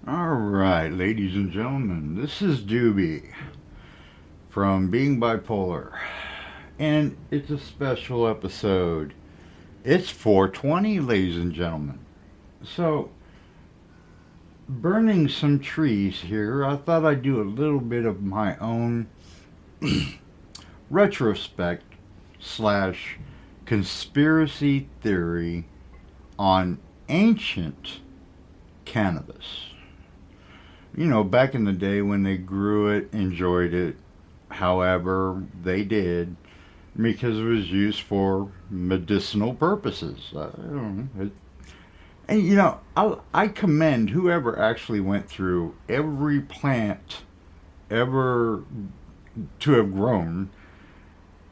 All right, ladies and gentlemen, this is Dewbee from Being Bipolar, and it's a special episode. It's 420, ladies and gentlemen. So, burning some trees here, I thought I'd do a little bit of my own retrospect slash conspiracy theory on ancient cannabis. You know, back in the day when they grew it, enjoyed it, however they did, because it was used for medicinal purposes. I don't know. And you know, I commend whoever actually went through every plant ever to have grown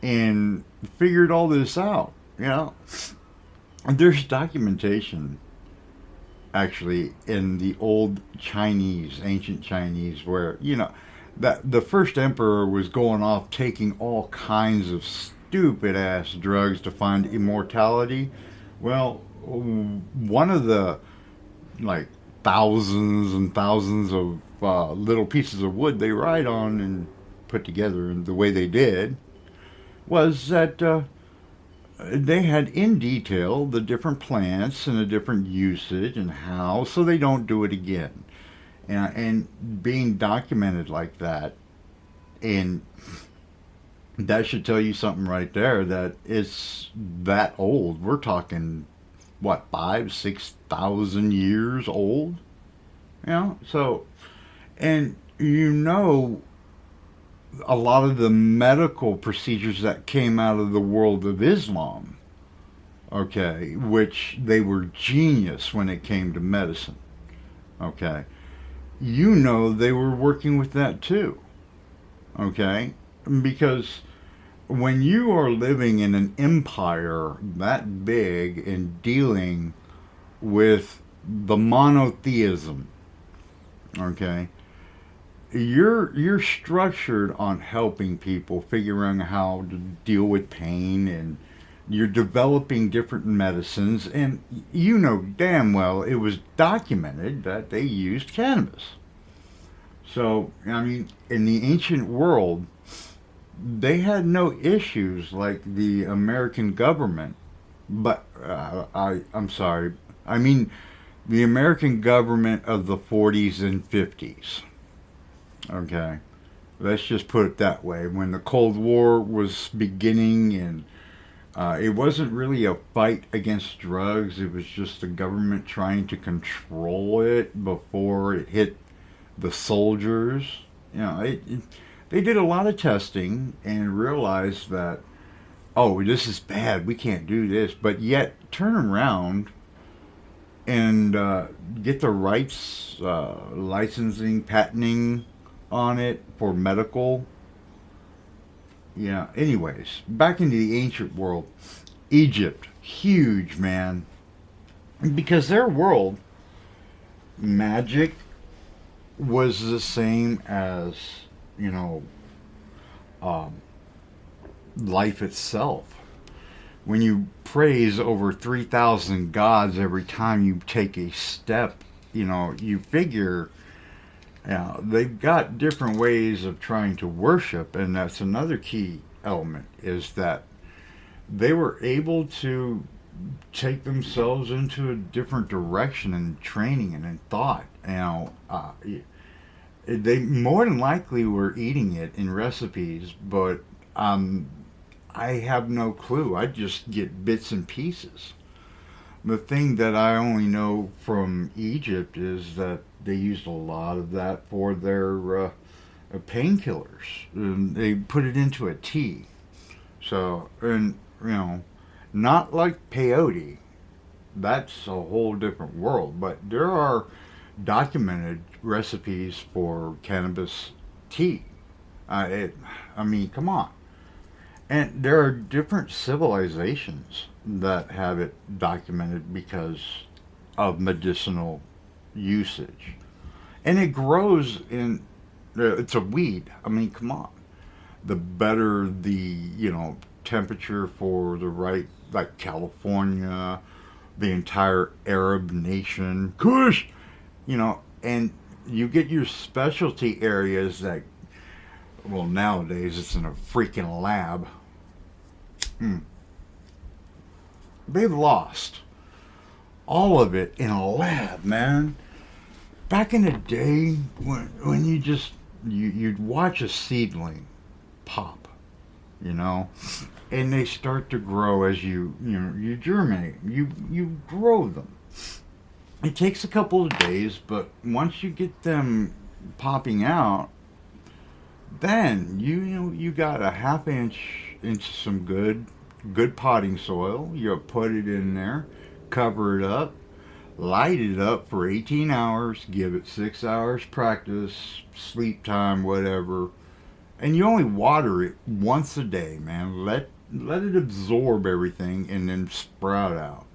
and figured all this out. You know, there's documentation actually in the old Chinese, ancient Chinese, where that the first emperor was going off taking all kinds of stupid ass drugs to find immortality. Well, one of the like thousands and thousands of little pieces of wood they ride on and put together in the way they did was that they had in detail the different plants and the different usage and how, so they don't do it again. And being documented like that, and that should tell you something right there that it's that old. We're talking what, 5, 6,000 years old. So, and a lot of the medical procedures that came out of the world of Islam, okay, which they were genius when it came to medicine, okay, they were working with that too, okay, because when you are living in an empire that big and dealing with the monotheism, okay, you're structured on helping people figuring how to deal with pain, and you're developing different medicines, and you know damn well it was documented that they used cannabis. So I mean, in the ancient world they had no issues like the American government, but I'm sorry, I mean the American government of the 40s and 50s. Okay, let's just put it that way. When the Cold War was beginning, and it wasn't really a fight against drugs, it was just the government trying to control it before it hit the soldiers. They did a lot of testing and realized that, oh, this is bad, we can't do this, but yet turn around and get the rights, licensing, patenting on it for medical. Yeah, anyways, back into the ancient world. Egypt, huge, man. Because their world, magic was the same as, you know, um, life itself. When you praise over 3,000 gods every time you take a step, you figure, they've got different ways of trying to worship, and that's another key element is that they were able to take themselves into a different direction in training and in thought. They more than likely were eating it in recipes, but I have no clue. I just get bits and pieces. The thing that I only know from Egypt is that they used a lot of that for their painkillers. And they put it into a tea. So, and not like peyote. That's a whole different world. But there are documented recipes for cannabis tea. I mean, come on. And there are different civilizations that have it documented because of medicinal usage. And it grows in, it's a weed. I mean, come on. The better the, temperature for the right, like California, the entire Arab nation, Kush, and you get your specialty areas that, well, nowadays it's in a freaking lab. Mm. They've lost all of it in a lab, man. Back in the day, when you'd watch a seedling pop, you know, and they start to grow as you germinate, you grow them. It takes a couple of days, but once you get them popping out, then you got a half inch into some good potting soil. You put it in there, cover it up, light it up for 18 hours, give it 6 hours practice, sleep time, whatever, and you only water it once a day, man. Let it absorb everything and then sprout out.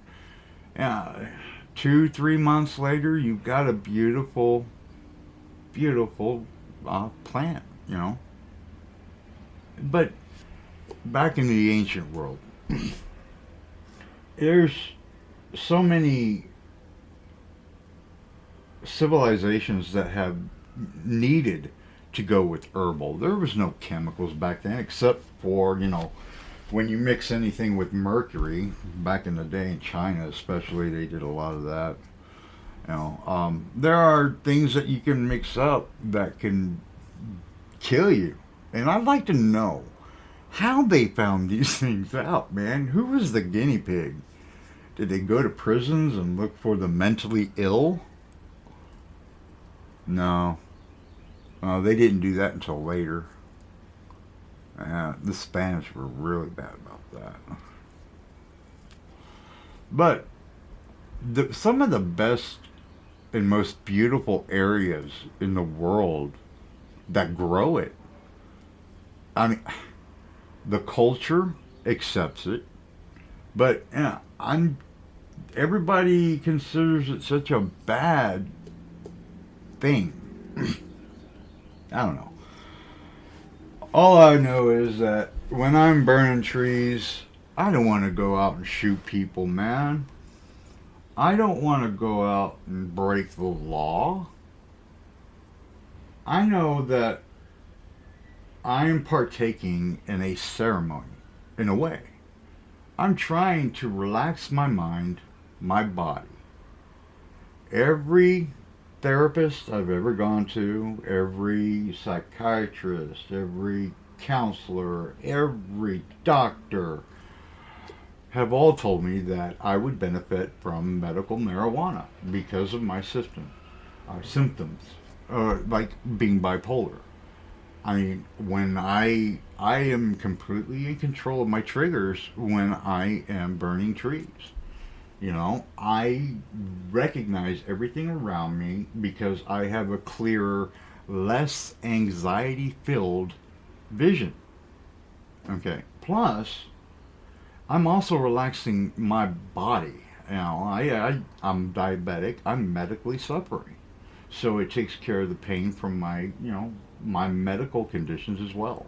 Yeah, 2 3 months later, you've got a beautiful, beautiful plant. But back in the ancient world, there's so many civilizations that have needed to go with herbal. There was no chemicals back then except for, when you mix anything with mercury. Back in the day in China especially, they did a lot of that. There are things that you can mix up that can kill you. And I'd like to know how they found these things out, man. Who was the guinea pig? Did they go to prisons and look for the mentally ill? No. They didn't do that until later. The Spanish were really bad about that. But some of the best and most beautiful areas in the world that grow it, I mean, the culture accepts it, but everybody considers it such a bad thing. I don't know. All I know is that when I'm burning trees, I don't want to go out and shoot people, man. I don't want to go out and break the law. I know that I'm partaking in a ceremony, in a way. I'm trying to relax my mind, my body. Every therapist I've ever gone to, every psychiatrist, every counselor, every doctor have all told me that I would benefit from medical marijuana because of my symptoms, like being bipolar. I mean, when I am completely in control of my triggers when I am burning trees. I recognize everything around me because I have a clearer, less anxiety-filled vision. Okay. Plus, I'm also relaxing my body. I'm diabetic. I'm medically suffering. So it takes care of the pain from my medical conditions as well.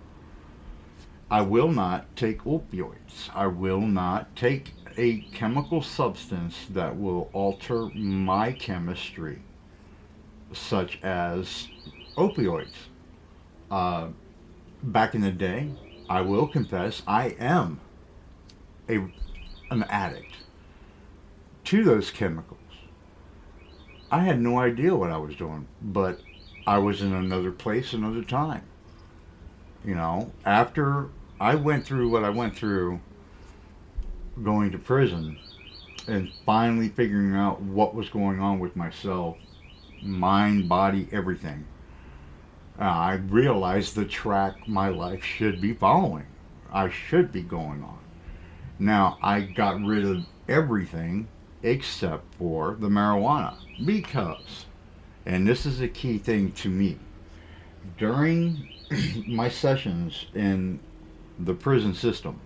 I will not take opioids. I will not take a chemical substance that will alter my chemistry, such as opioids. Back in the day, I will confess, I am an addict to those chemicals. I had no idea what I was doing, but I was in another place, another time. After I went through what I went through going to prison and finally figuring out what was going on with myself, mind, body, everything, I realized the track my life should be following. I should be going on. Now, I got rid of everything except for the marijuana because, and this is a key thing to me, during my sessions in the prison system,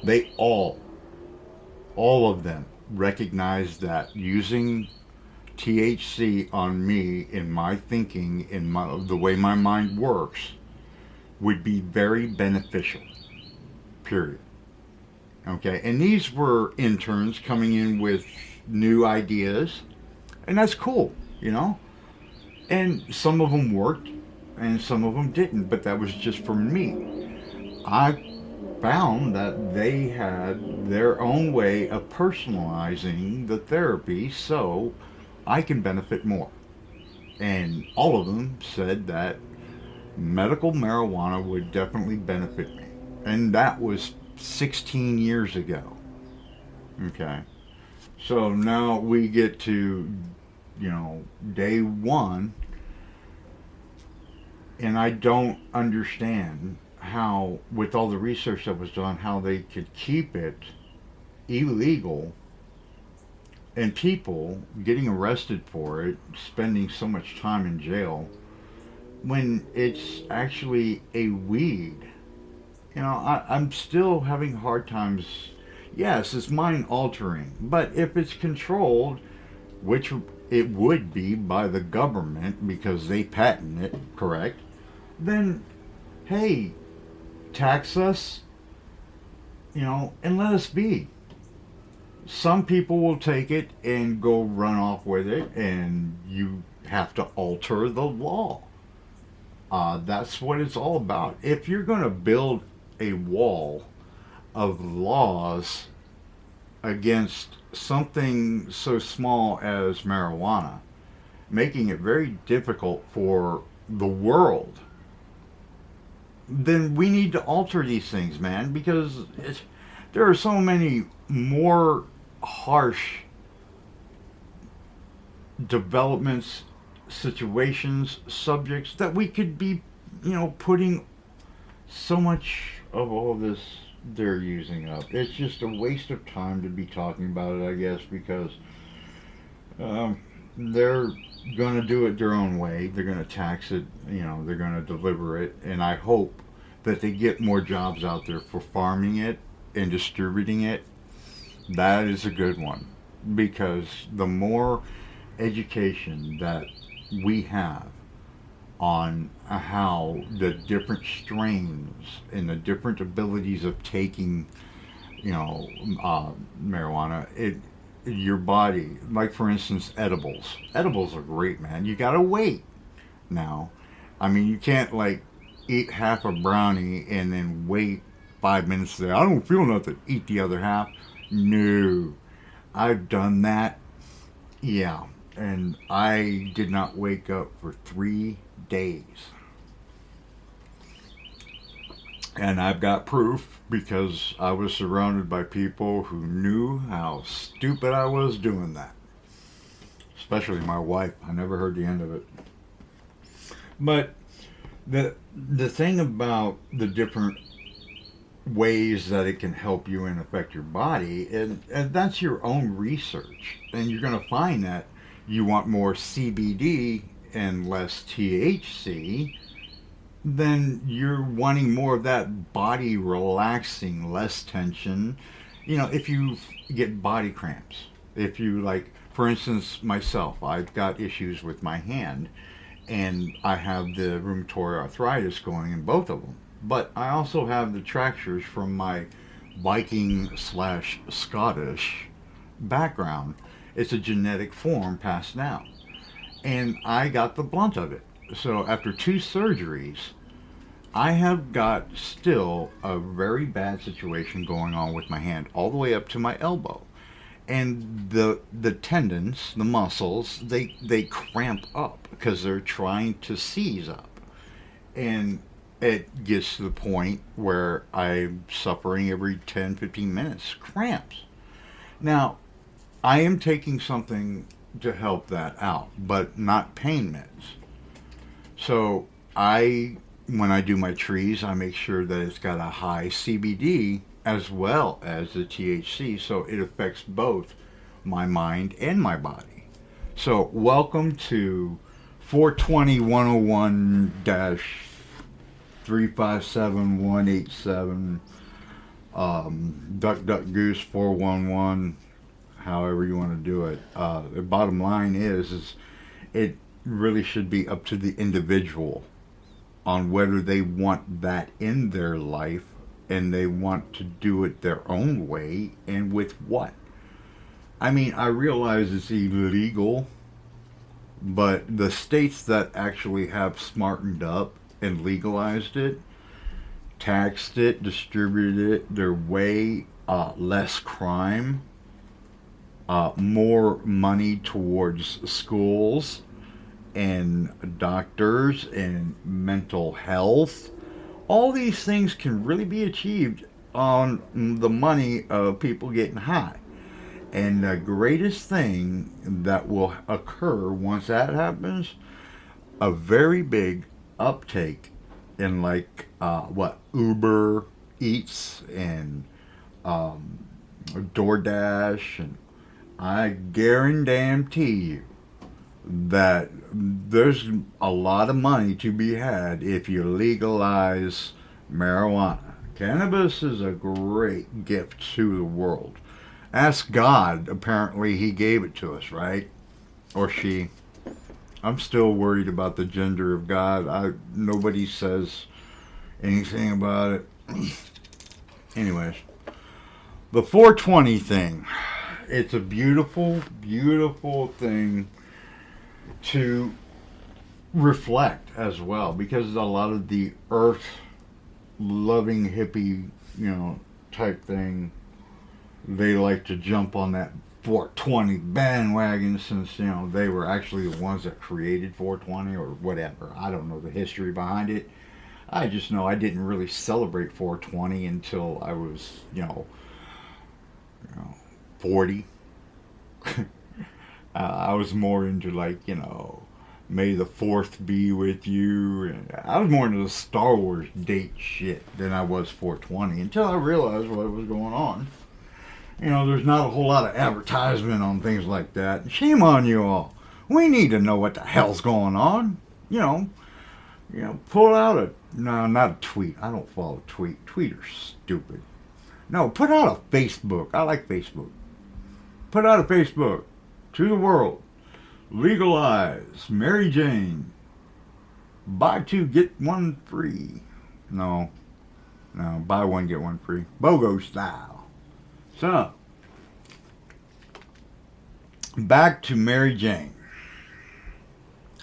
they all of them recognized that using THC on me in my thinking, in the way my mind works, would be very beneficial. Period. Okay, and these were interns coming in with new ideas, and that's cool. And some of them worked and some of them didn't, but that was just for me. I found that they had their own way of personalizing the therapy so I can benefit more. And all of them said that medical marijuana would definitely benefit me. And that was 16 years ago. Okay. So now we get to, day one, and I don't understand how, with all the research that was done, how they could keep it illegal and people getting arrested for it, spending so much time in jail when it's actually a weed. I'm still having hard times. Yes, it's mind altering, but if it's controlled, which it would be by the government because they patent it, correct? Then, hey, tax us, and let us be. Some people will take it and go run off with it, and you have to alter the law. That's what it's all about. If you're going to build a wall of laws against something so small as marijuana, making it very difficult for the world, then we need to alter these things, man, because there are so many more harsh developments, situations, subjects that we could be, putting so much of all this they're using up. It's just a waste of time to be talking about it, I guess, because they're going to do it their own way. They're going to tax it, they're going to deliver it, and I hope that they get more jobs out there for farming it and distributing it. That is a good one because the more education that we have on how the different strains and the different abilities of taking, marijuana, your body, like for instance, edibles. Edibles are great, man. You gotta wait now. I mean, you can't like eat half a brownie and then wait 5 minutes to say, I don't feel nothing. Eat the other half. No, I've done that. Yeah, and I did not wake up for 3 days. And I've got proof because I was surrounded by people who knew how stupid I was doing that. Especially my wife. I never heard the end of it. But the thing about the different ways that it can help you and affect your body, and that's your own research. And you're going to find that you want more CBD and less THC, then you're wanting more of that body relaxing, less tension. If you get body cramps, if you like, for instance, myself, I've got issues with my hand and I have the rheumatoid arthritis going in both of them. But I also have the fractures from my Viking slash Scottish background. It's a genetic form passed down. And I got the blunt of it. So after 2 surgeries, I have got still a very bad situation going on with my hand all the way up to my elbow. And the tendons, the muscles, they cramp up because they're trying to seize up. And it gets to the point where I'm suffering every 10, 15 minutes, cramps. Now, I am taking something to help that out, but not pain meds. So when I do my trees, I make sure that it's got a high CBD as well as the THC, so it affects both my mind and my body. So welcome to 420 101 357187 Duck Duck Goose 411, however you want to do it. The bottom line is it really should be up to the individual on whether they want that in their life and they want to do it their own way and with what. I mean, I realize it's illegal But the states that actually have smartened up and legalized it, taxed it, distributed it their way, less crime, more money towards schools and doctors and mental health. All these things can really be achieved on the money of people getting high. And the greatest thing that will occur once that happens, a very big uptake in like what Uber Eats and um, DoorDash, and I guarantee you that there's a lot of money to be had if you legalize marijuana. Cannabis is a great gift to the world. Ask God, apparently he gave it to us, right? Or she. I'm still worried about the gender of God. Nobody says anything about it. Anyways, the 420 thing. It's a beautiful, beautiful thing to reflect as well, because a lot of the earth loving hippie, type thing, they like to jump on that 420 bandwagon, since they were actually the ones that created 420 or whatever. I don't know the history behind it. I just know I didn't really celebrate 420 until I was 40. I was more into like May the Fourth be with you, and I was more into the Star Wars date shit than I was 420 until I realized what was going on. There's not a whole lot of advertisement on things like that. Shame on you all. We need to know what the hell's going on. Pull out no, not a tweet. I don't follow Tweeters stupid. No, put out a Facebook. I like Facebook. Put out a Facebook to the world. Legalize Mary Jane. Buy two, get one free. No, buy one, get one free. BOGO style. So, back to Mary Jane.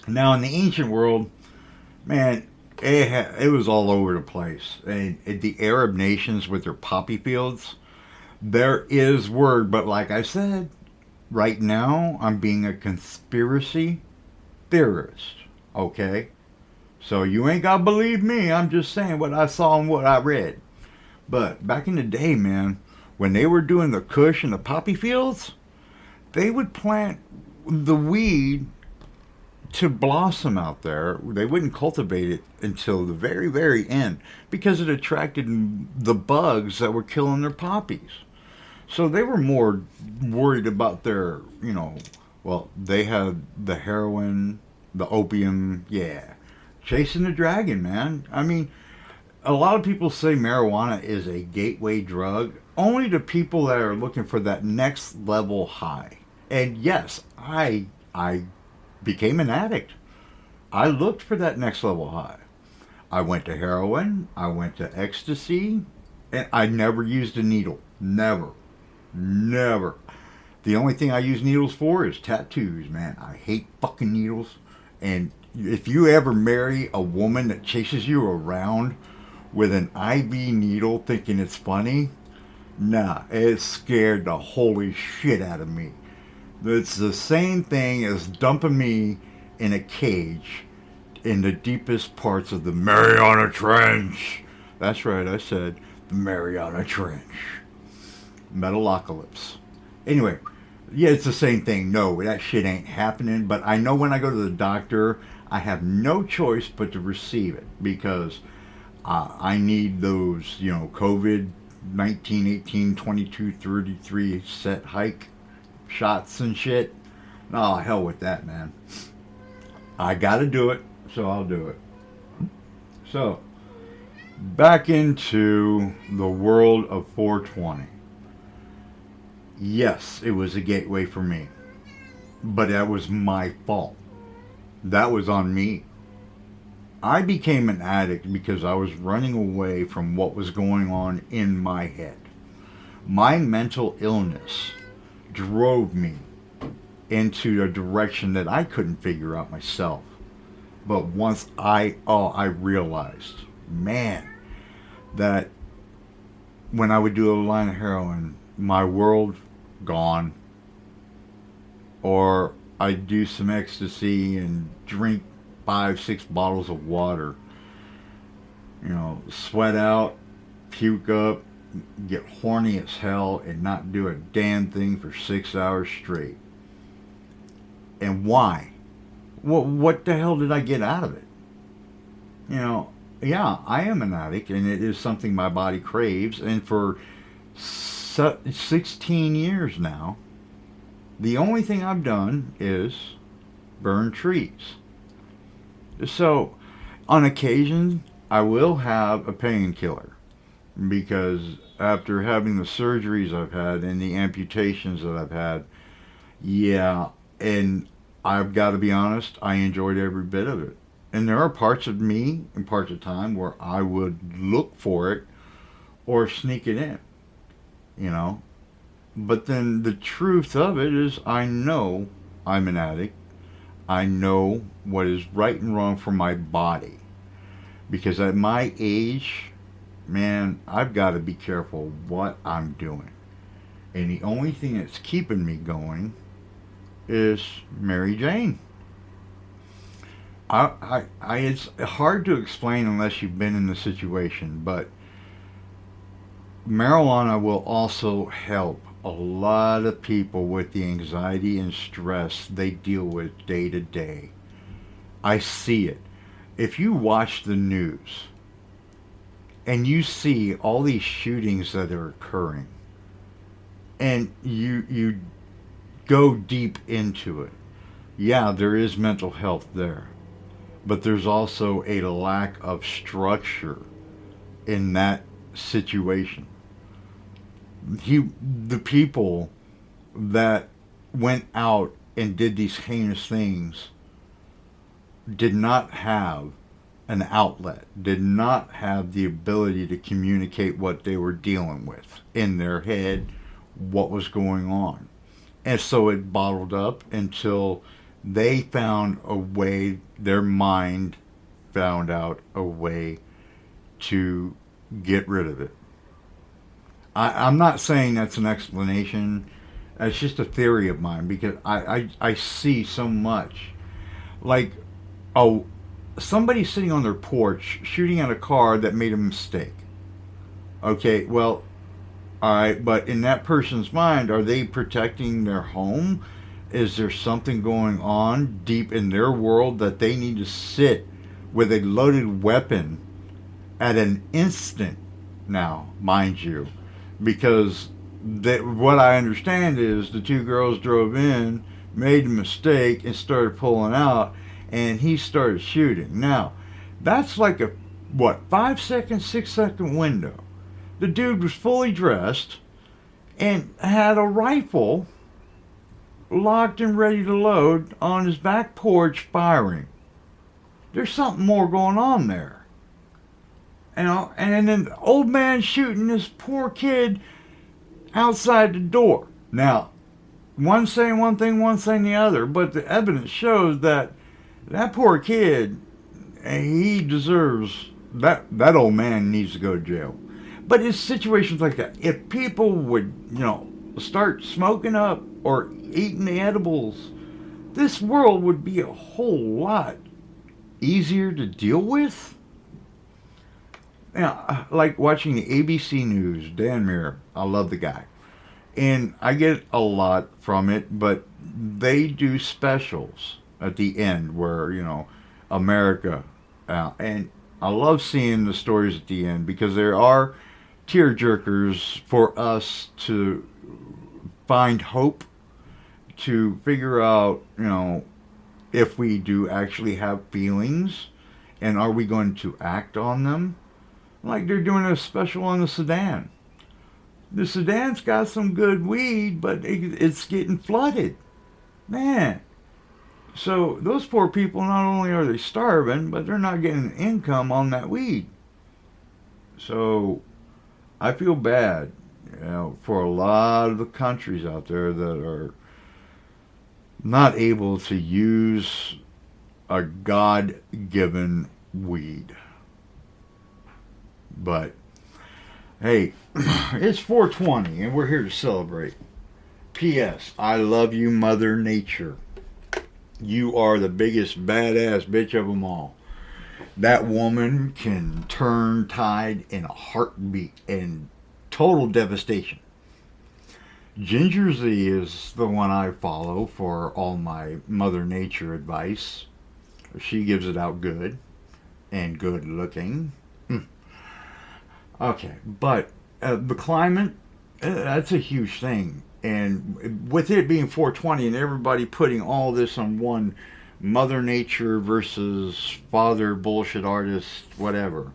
Now, in the ancient world, man, it was all over the place. And the Arab nations with their poppy fields, there is word, but like I said, right now I'm being a conspiracy theorist, okay? So you ain't gotta believe me, I'm just saying what I saw and what I read. But back in the day, man, when they were doing the kush and the poppy fields, they would plant the weed to blossom out there. They wouldn't cultivate it until the very, very end because it attracted the bugs that were killing their poppies. So they were more worried about their, they had the heroin, the opium, chasing the dragon, man. I mean, a lot of people say marijuana is a gateway drug only to people that are looking for that next level high. And yes, I became an addict. I looked for that next level high. I went to heroin, I went to ecstasy, and I never used a needle. Never. The only thing I use needles for is tattoos, man. I hate fucking needles. And if you ever marry a woman that chases you around with an IV needle thinking it's funny, nah, it scared the holy shit out of me. It's the same thing as dumping me in a cage in the deepest parts of the Mariana Trench. That's right, I said the Mariana Trench. Metalocalypse. Anyway, yeah, it's the same thing. No, that shit ain't happening. But I know when I go to the doctor, I have no choice but to receive it because I need those, COVID 19, 18, 22, 33 set hike shots and shit. Oh, hell with that, man. I gotta do it, so I'll do it. So, back into the world of 420. Yes, it was a gateway for me. But that was my fault. That was on me. I became an addict because I was running away from what was going on in my head. My mental illness drove me into a direction that I couldn't figure out myself. But once I realized, man, that when I would do a line of heroin, my world gone, or I'd do some ecstasy and drink 5, 6 bottles of water, sweat out, puke up, get horny as hell, and not do a damn thing for 6 hours straight. And why? What the hell did I get out of it? Yeah, I am an addict, and it is something my body craves. And for 16 years now, the only thing I've done is burn trees. So, on occasion, I will have a painkiller, because after having the surgeries I've had and the amputations that I've had, yeah, and I've got to be honest, I enjoyed every bit of it. And there are parts of me and parts of time where I would look for it or sneak it in, you know. But then the truth of it is, I know I'm an addict. I know what is right and wrong for my body. Because at my age, man, I've got to be careful what I'm doing. And the only thing that's keeping me going is Mary Jane. It's hard to explain unless you've been in the situation, but marijuana will also help a lot of people with the anxiety and stress they deal with day to day. I see it. If you watch the news and you see all these shootings that are occurring, and you go deep into it, yeah, there is mental health there, but there's also a lack of structure in that situation. The people that went out and did these heinous things did not have an outlet, did not have the ability to communicate what they were dealing with in their head, what was going on. And so it bottled up until they found a way, their mind found out a way to get rid of it. I'm not saying that's an explanation. It's just a theory of mine, because I see so much. Like, somebody sitting on their porch shooting at a car that made a mistake. Okay, well, all right, but in that person's mind, are they protecting their home? Is there something going on deep in their world that they need to sit with a loaded weapon at an instant now, mind you? Because what I understand is the two girls drove in, made a mistake, and started pulling out, and he started shooting. Now, that's like a, 5 second, 6 second window. The dude was fully dressed and had a rifle locked and ready to load on his back porch firing. There's something more going on there. And then the old man shooting this poor kid outside the door. Now, one saying one thing, one saying the other, but the evidence shows that poor kid, he deserves, that old man needs to go to jail. But it's situations like that. If people would, start smoking up or eating the edibles, this world would be a whole lot easier to deal with. Now, like watching the ABC News, Dan Muir, I love the guy. And I get a lot from it, but they do specials at the end where, America. And I love seeing the stories at the end, because there are tear jerkers for us to find hope, to figure out, if we do actually have feelings, and are we going to act on them? Like they're doing a special on the Sudan. The Sudan's got some good weed, but it's getting flooded. Man. So those poor people, not only are they starving, but they're not getting income on that weed. So I feel bad, for a lot of the countries out there that are not able to use a God-given weed. But hey, it's 420 and we're here to celebrate. P.S. I love you, Mother Nature. You are the biggest badass bitch of them all. That woman can turn tide in a heartbeat and total devastation. Ginger Z is the one I follow for all my Mother Nature advice. She gives it out good and good looking. Okay, but the climate, that's a huge thing. And with it being 420 and everybody putting all this on one Mother Nature versus Father bullshit artist, whatever.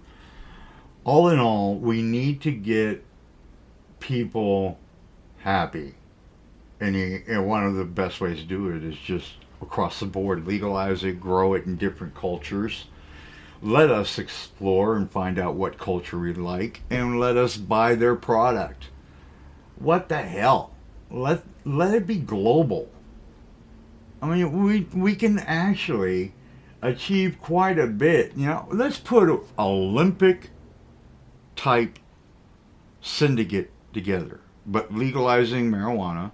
All in all, we need to get people happy. And one of the best ways to do it is just across the board legalize it, grow it in different cultures. Let us explore and find out what culture we like, and let us buy their product. What the hell? Let it be global. I mean, we can actually achieve quite a bit. You know, let's put an Olympic type syndicate together, but legalizing marijuana.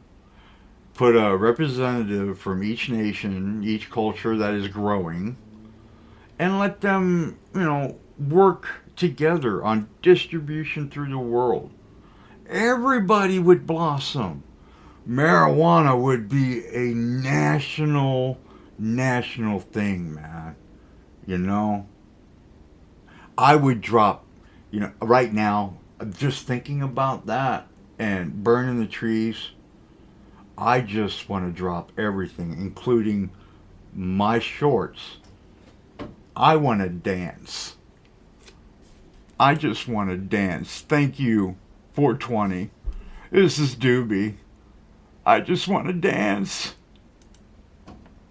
Put a representative from each nation, each culture that is growing, and let them, work together on distribution through the world. Everybody would blossom. Marijuana would be a national thing, man. I would drop, right now, just thinking about that and burning the trees, I just want to drop everything, including my shorts. I want to dance. I just want to dance. Thank you, 420. This is Dewbee. I just want to dance.